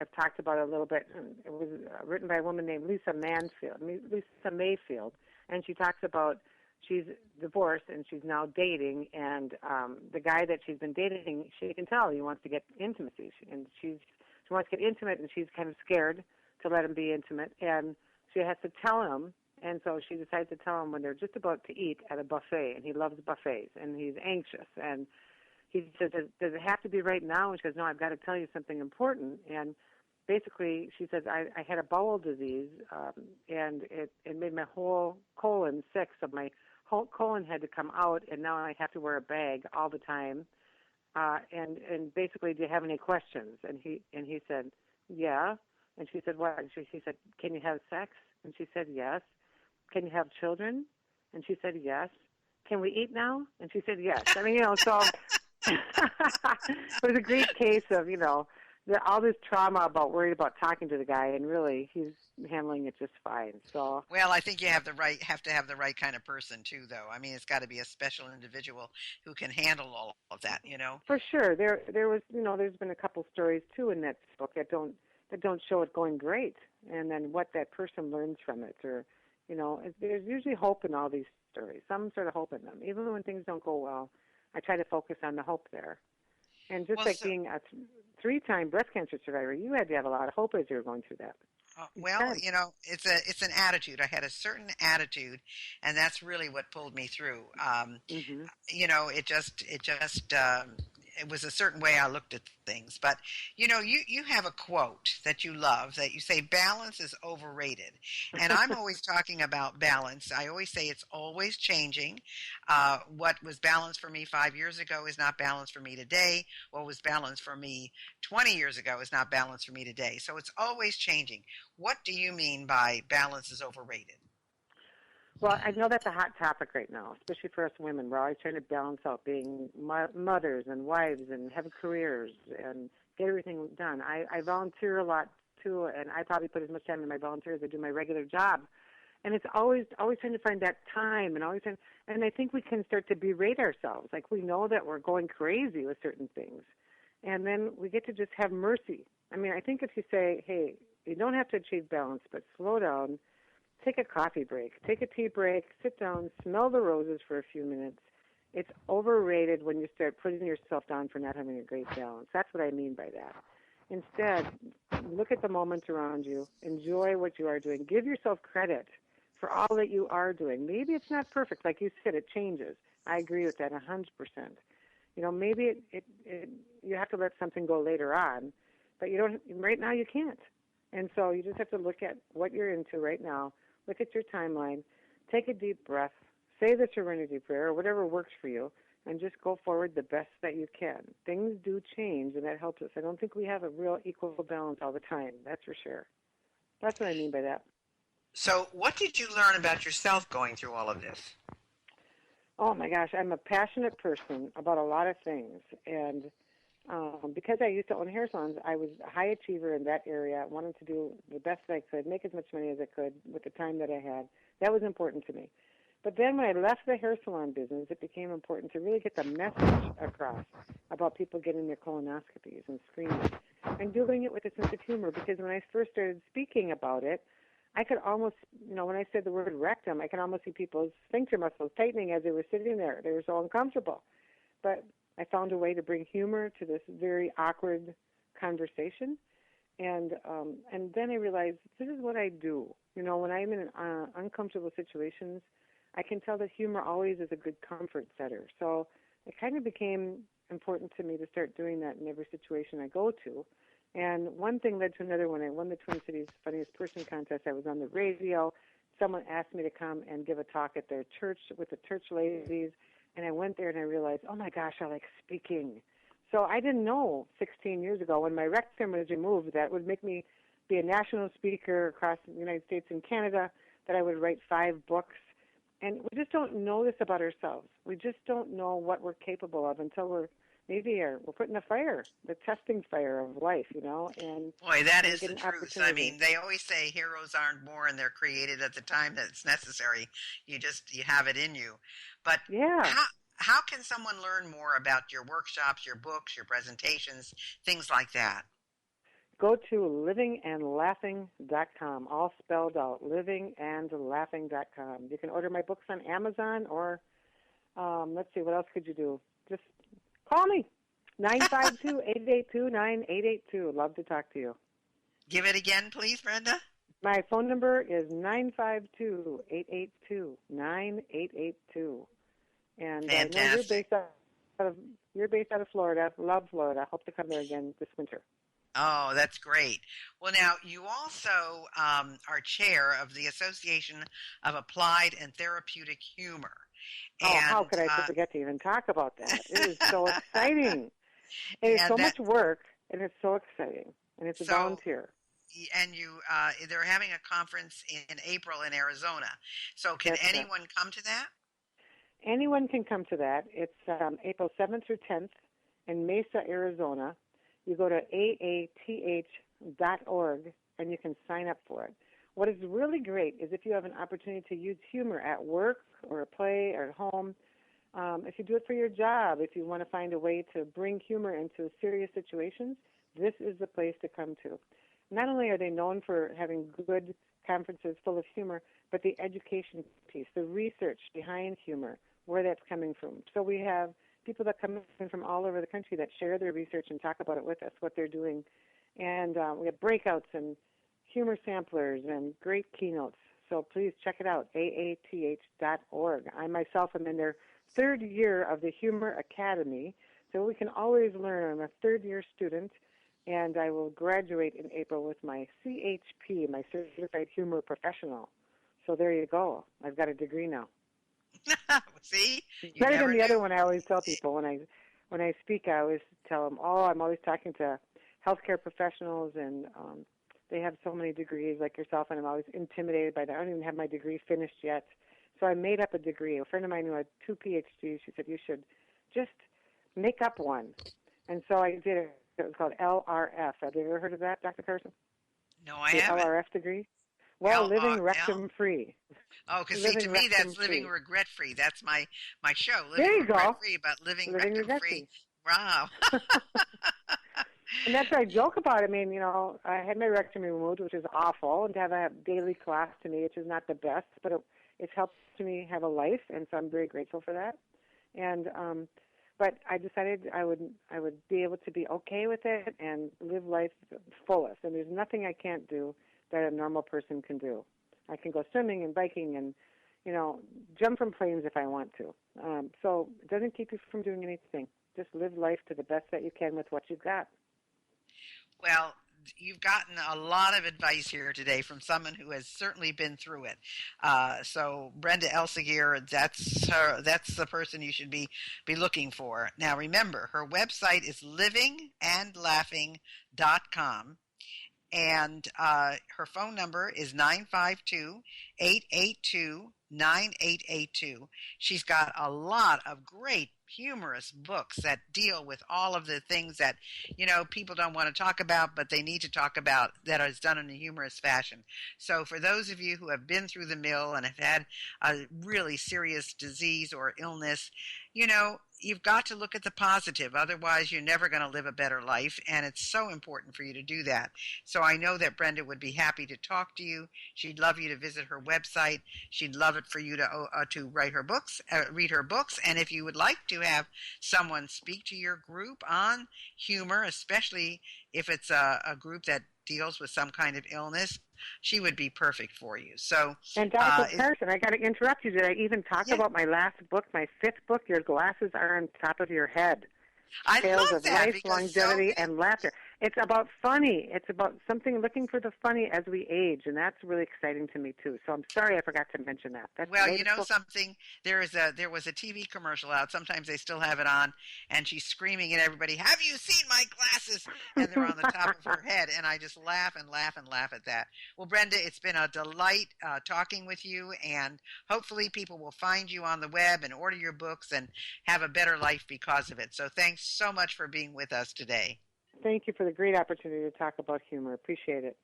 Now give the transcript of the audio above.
I've talked about it a little bit. It was written by a woman named Lisa Mayfield, and she talks about she's divorced and she's now dating, and the guy that she's been dating, she can tell he wants to get intimacy, and she wants to get intimate, and she's kind of scared to let him be intimate, and she has to tell him, and so she decides to tell him when they're just about to eat at a buffet, and he loves buffets, and he's anxious, and he says, does it have to be right now? And she goes, no, I've got to tell you something important. And basically, she says, I had a bowel disease, and it made my whole colon sick, so my whole colon had to come out, and now I have to wear a bag all the time. And basically, do you have any questions? And he said, yeah. And she said, what? And she said, can you have sex? And she said, yes. Can you have children? And she said, yes. Can we eat now? And she said, yes. I mean, so it was a great case of, all this trauma about worried about talking to the guy, and really he's handling it just fine. So well, I think you have to have the right kind of person too, though. I mean, it's got to be a special individual who can handle all of that. For sure, there was, there's been a couple stories too in that book that don't show it going great, and then what that person learns from it, or there's usually hope in all these stories, some sort of hope in them, even when things don't go well. I try to focus on the hope there. And just being a 3-time breast cancer survivor, you had to have a lot of hope as you were going through that. Well, it's an attitude. I had a certain attitude, and that's really what pulled me through. It was a certain way I looked at things. But, you have a quote that you love that you say, balance is overrated. And I'm always talking about balance. I always say it's always changing. What was balanced for me 5 years ago is not balanced for me today. What was balanced for me 20 years ago is not balanced for me today. So it's always changing. What do you mean by balance is overrated? Well, I know that's a hot topic right now, especially for us women. We're always trying to balance out being mothers and wives and have careers and get everything done. I volunteer a lot, too, and I probably put as much time in my volunteer as I do my regular job. And it's always trying to find that time, and and I think we can start to berate ourselves. Like, we know that we're going crazy with certain things, and then we get to just have mercy. I mean, I think if you say, hey, you don't have to achieve balance, but slow down, take a coffee break, take a tea break, sit down, smell the roses for a few minutes. It's overrated when you start putting yourself down for not having a great balance. That's what I mean by that. Instead, look at the moments around you. Enjoy what you are doing. Give yourself credit for all that you are doing. Maybe it's not perfect. Like you said, it changes. I agree with that 100%. Maybe you have to let something go later on, but right now you can't. And so you just have to look at what you're into right now. Look at your timeline, take a deep breath, say the Serenity Prayer, or whatever works for you, and just go forward the best that you can. Things do change, and that helps us. I don't think we have a real equal balance all the time, that's for sure. That's what I mean by that. So what did you learn about yourself going through all of this? Oh, my gosh, I'm a passionate person about a lot of things, and because I used to own hair salons, I was a high achiever in that area. I wanted to do the best I could, make as much money as I could with the time that I had. That was important to me. But then when I left the hair salon business, it became important to really get the message across about people getting their colonoscopies and screening, and doing it with a sense of humor, because when I first started speaking about it, I could almost, when I said the word rectum, I could almost see people's sphincter muscles tightening as they were sitting there. They were so uncomfortable. But I found a way to bring humor to this very awkward conversation, and then I realized this is what I do. When I'm in uncomfortable situations, I can tell that humor always is a good comfort setter. So it kind of became important to me to start doing that in every situation I go to. And one thing led to another. When I won the Twin Cities Funniest Person contest, I was on the radio. Someone asked me to come and give a talk at their church with the church ladies. And I went there and I realized, oh my gosh, I like speaking. So I didn't know 16 years ago when my rectum was removed that would make me be a national speaker across the United States and Canada, that I would write 5 books. And we just don't know this about ourselves. We just don't know what we're capable of until we're put in the fire, the testing fire of life, And boy, that is the truth. I mean, they always say heroes aren't born; they're created at the time that it's necessary. You have it in you. But yeah, how can someone learn more about your workshops, your books, your presentations, things like that? go to livingandlaughing.com, all spelled out, livingandlaughing.com. You can order my books on Amazon, or let's see, what else could you do? Just call me, 952-882-9882. Love to talk to you. Give it again, please, Brenda. My phone number is 952-882-9882. And Fantastic. I know you're based out of Florida. Love Florida. Hope to come there again this winter. Oh, that's great. Well, now, you also are chair of the Association of Applied and Therapeutic Humor. And, how could I forget to even talk about that? It is so exciting. It is so much work, and it's so exciting. And it's a volunteer. And they're having a conference in April in Arizona. So can anyone come to that? Anyone can come to that. It's April 7th through 10th in Mesa, Arizona. You go to aath.org, and you can sign up for it. What is really great is if you have an opportunity to use humor at work or a play or at home, if you do it for your job, if you want to find a way to bring humor into serious situations, this is the place to come to. Not only are they known for having good conferences full of humor, but the education piece, the research behind humor, where that's coming from. So we have people that come in from all over the country that share their research and talk about it with us, what they're doing. And we have breakouts and humor samplers and great keynotes. So please check it out, aath.org. I myself am in their third year of the Humor Academy, so we can always learn. I'm a third-year student, and I will graduate in April with my CHP, my Certified Humor Professional. So there you go. I've got a degree now. See? Better than the other one. I always tell people when I speak, I always tell them, I'm always talking to healthcare professionals, and they have so many degrees like yourself, and I'm always intimidated by that. I don't even have my degree finished yet. So I made up a degree. A friend of mine who had 2 PhDs, she said, you should just make up one. And so I did it. It was called LRF. Have you ever heard of that, Dr. Carson? No, I haven't. LRF degree? Well, living rectum-free. Oh, because see, to me, that's living regret-free. That's my show, Living regret-free, but living rectum-free. Wow. And that's what I joke about. I mean, I had my rectum removed, which is awful, and to have a daily class to me, which is not the best, but it's helped me have a life, and so I'm very grateful for that. And but I decided I would be able to be okay with it and live life fullest. And there's nothing I can't do that a normal person can do. I can go swimming and biking and, jump from planes if I want to. So it doesn't keep you from doing anything. Just live life to the best that you can with what you've got. Well, you've gotten a lot of advice here today from someone who has certainly been through it. So Brenda Elsagher, that's the person you should be looking for. Now remember, her website is livingandlaughing.com. And her phone number is 952-882-9882. She's got a lot of great humorous books that deal with all of the things that, people don't want to talk about, but they need to talk about, that is done in a humorous fashion. So for those of you who have been through the mill and have had a really serious disease or illness, you've got to look at the positive. Otherwise, you're never going to live a better life, and it's so important for you to do that. So I know that Brenda would be happy to talk to you. She'd love you to visit her website. She'd love it for you to write her books, read her books, and if you would like to have someone speak to your group on humor, especially if it's a group that deals with some kind of illness, she would be perfect for you. So, and Dr. Carson, I got to interrupt you. Did I even talk about my last book, my 5th book, Your Glasses Are on Top of Your Head? Tales of life, longevity, and laughter. It's about funny. It's about something, looking for the funny as we age, and that's really exciting to me too. So I'm sorry I forgot to mention that. Well, you know something? There was a TV commercial out. Sometimes they still have it on, and she's screaming at everybody, "Have you seen my glasses?" And they're on the top of her head, and I just laugh and laugh and laugh at that. Well, Brenda, it's been a delight talking with you, and hopefully people will find you on the web and order your books and have a better life because of it. So thanks so much for being with us today. Thank you for the great opportunity to talk about humor. Appreciate it.